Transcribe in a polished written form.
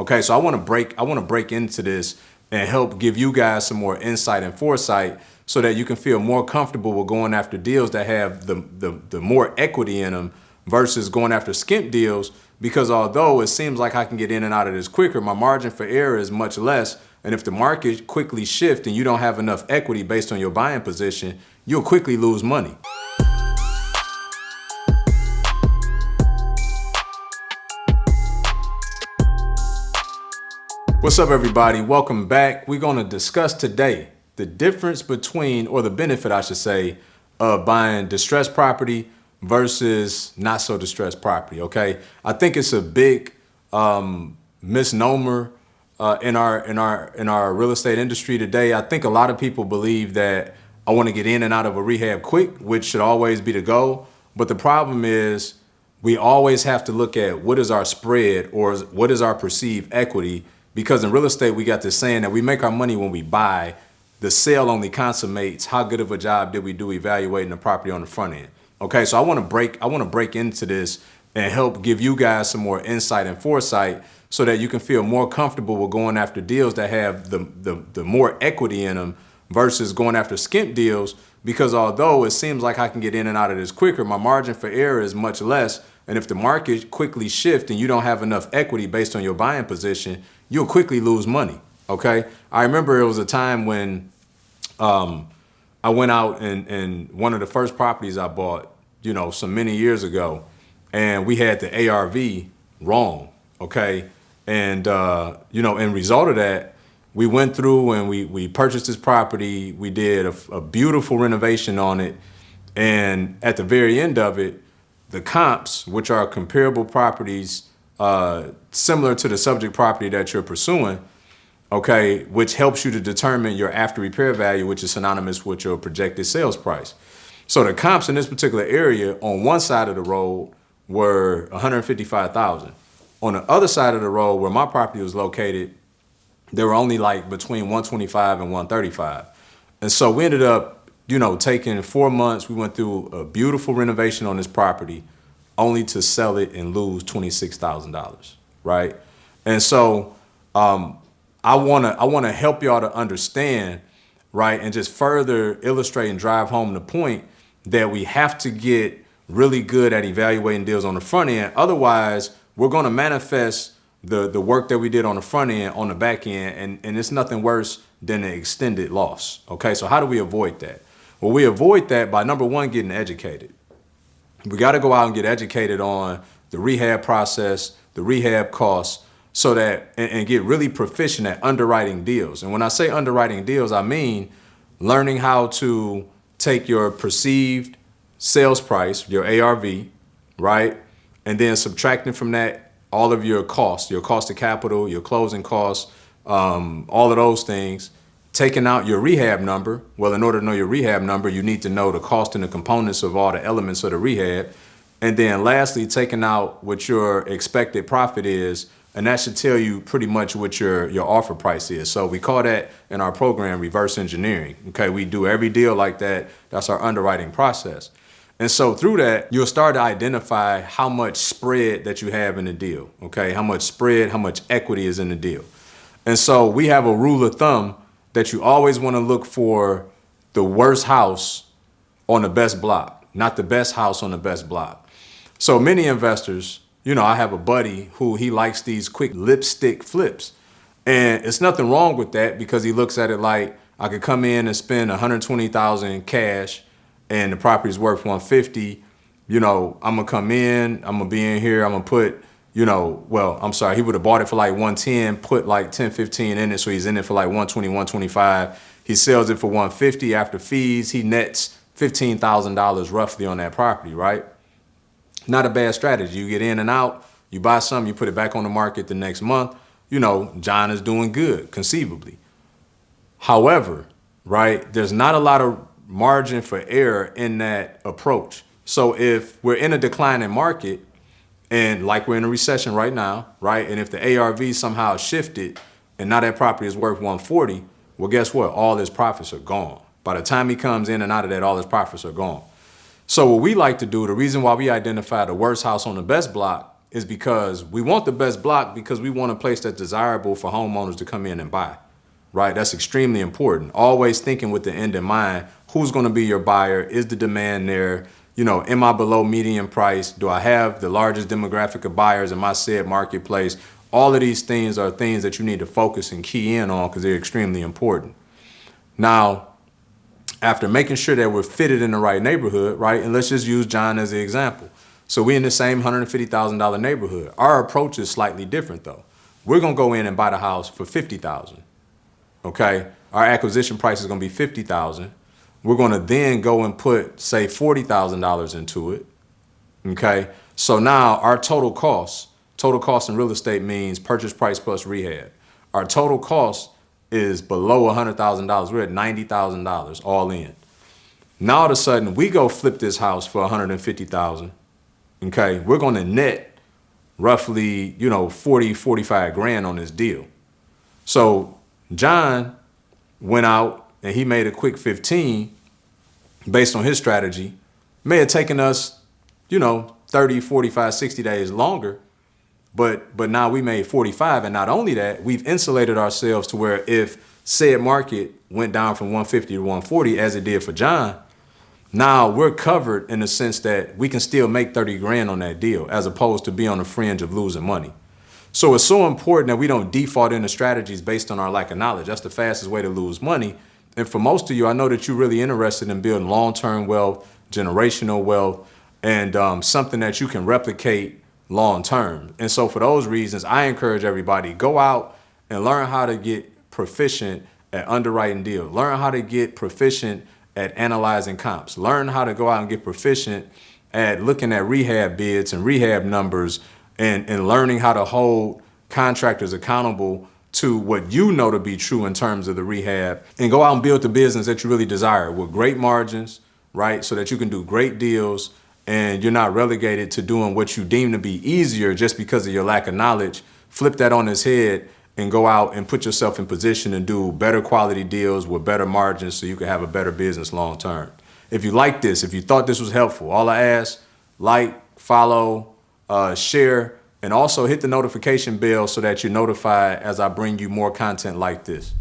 Okay, so I want to break into this and help give you guys some more insight and foresight so that you can feel more comfortable with going after deals that have the more equity in them versus going after skimp deals, because although it seems like I can get in and out of this quicker, my margin for error is much less. And if the market quickly shifts and you don't have enough equity based on your buying position, you'll quickly lose money. What's up, everybody? Welcome back. We're going to discuss today the difference between, or the benefit, I should say, of buying distressed property versus not so distressed property. Okay, I think it's a big misnomer in our real estate industry today. I think a lot of people believe that I want to get in and out of a rehab quick, which should always be the goal. But the problem is we always have to look at what is our spread or what is our perceived equity. Because in real estate, we got this saying that we make our money when we buy. The sale only consummates how good of a job did we do evaluating the property on the front end. Okay, so I want to break into this and help give you guys some more insight and foresight so that you can feel more comfortable with going after deals that have the more equity in them versus going after skimp deals. Because although it seems like I can get in and out of this quicker, my margin for error is much less. And if the market quickly shifts and you don't have enough equity based on your buying position, you'll quickly lose money. Okay, I remember it was a time when I went out and one of the first properties I bought, some many years ago, and we had the ARV wrong. Okay, and in result of that, we went through and we purchased this property. We did a beautiful renovation on it, and at the very end of it, the comps, which are comparable properties similar to the subject property that you're pursuing, okay, which helps you to determine your after repair value, which is synonymous with your projected sales price. So the comps in this particular area on one side of the road were $155,000. On the other side of the road where my property was located, they were only like between $125,000 and $135,000. And so we ended up, taking 4 months. We went through a beautiful renovation on this property only to sell it and lose $26,000, right? And so I wanna help y'all to understand, right, and just further illustrate and drive home the point that we have to get really good at evaluating deals on the front end. Otherwise, we're gonna manifest the work that we did on the front end on the back end, and it's nothing worse than an extended loss. Okay, so how do we avoid that? Well, we avoid that by, number one, getting educated. We got to go out and get educated on the rehab process, the rehab costs, so that and get really proficient at underwriting deals. And when I say underwriting deals, I mean learning how to take your perceived sales price, your ARV, right, and then subtracting from that all of your cost of capital, your closing costs, all of those things. Taking out your rehab number. Well, in order to know your rehab number, you need to know the cost and the components of all the elements of the rehab. And then lastly, taking out what your expected profit is, and that should tell you pretty much what your offer price is. So we call that in our program reverse engineering. Okay, we do every deal like that. That's our underwriting process. And so through that, you'll start to identify how much spread that you have in the deal. Okay, how much spread, how much equity is in the deal. And so we have a rule of thumb that you always want to look for the worst house on the best block, not the best house on the best block. So many investors, I have a buddy who he likes these quick lipstick flips. And it's nothing wrong with that because he looks at it like I could come in and spend $120,000 cash and the property's worth $150. I'm gonna come in, I'm gonna be in here, I'm gonna put he would have bought it for like 110, put like 10, 15 in it. So he's in it for like 120, 125. He sells it for 150 after fees. He nets $15,000 roughly on that property, right? Not a bad strategy. You get in and out, you buy something, you put it back on the market the next month. John is doing good, conceivably. However, right, there's not a lot of margin for error in that approach. So if we're in a declining market, and like we're in a recession right now, right? And if the ARV somehow shifted and now that property is worth 140, well, guess what? All his profits are gone. By the time he comes in and out of that, all his profits are gone. So what we like to do, the reason why we identify the worst house on the best block is because we want the best block because we want a place that's desirable for homeowners to come in and buy, right? That's extremely important. Always thinking with the end in mind, who's going to be your buyer? Is the demand there? You know, am I below median price? Do I have the largest demographic of buyers in my said marketplace? All of these things are things that you need to focus and key in on because they're extremely important. Now, after making sure that we're fitted in the right neighborhood, right? And let's just use John as the example. So we're in the same $150,000 neighborhood. Our approach is slightly different though. We're gonna go in and buy the house for $50,000, okay? Our acquisition price is gonna be $50,000. We're gonna then go and put, say, $40,000 into it, okay? So now our total cost in real estate means purchase price plus rehab. Our total cost is below $100,000. We're at $90,000 all in. Now all of a sudden we go flip this house for $150,000. Okay, we're going to net roughly, 40, 45 grand on this deal. So John went out and he made a quick 15 based on his strategy. May have taken us, 30, 45, 60 days longer. But now we made 45, and not only that, we've insulated ourselves to where if said market went down from 150 to 140, as it did for John, now we're covered in the sense that we can still make 30 grand on that deal, as opposed to be on the fringe of losing money. So it's so important that we don't default into strategies based on our lack of knowledge. That's the fastest way to lose money. And for most of you, I know that you're really interested in building long-term wealth, generational wealth, and something that you can replicate long term. And so for those reasons, I encourage everybody, go out and learn how to get proficient at underwriting deals. Learn how to get proficient at analyzing comps. Learn how to go out and get proficient at looking at rehab bids and rehab numbers and learning how to hold contractors accountable to what you know to be true in terms of the rehab, and go out and build the business that you really desire with great margins, right? So that you can do great deals and you're not relegated to doing what you deem to be easier just because of your lack of knowledge. Flip that on its head and go out and put yourself in position and do better quality deals with better margins so you can have a better business long term. If you like this, if you thought this was helpful, all I ask, like, follow, share, and also hit the notification bell so that you're notified as I bring you more content like this.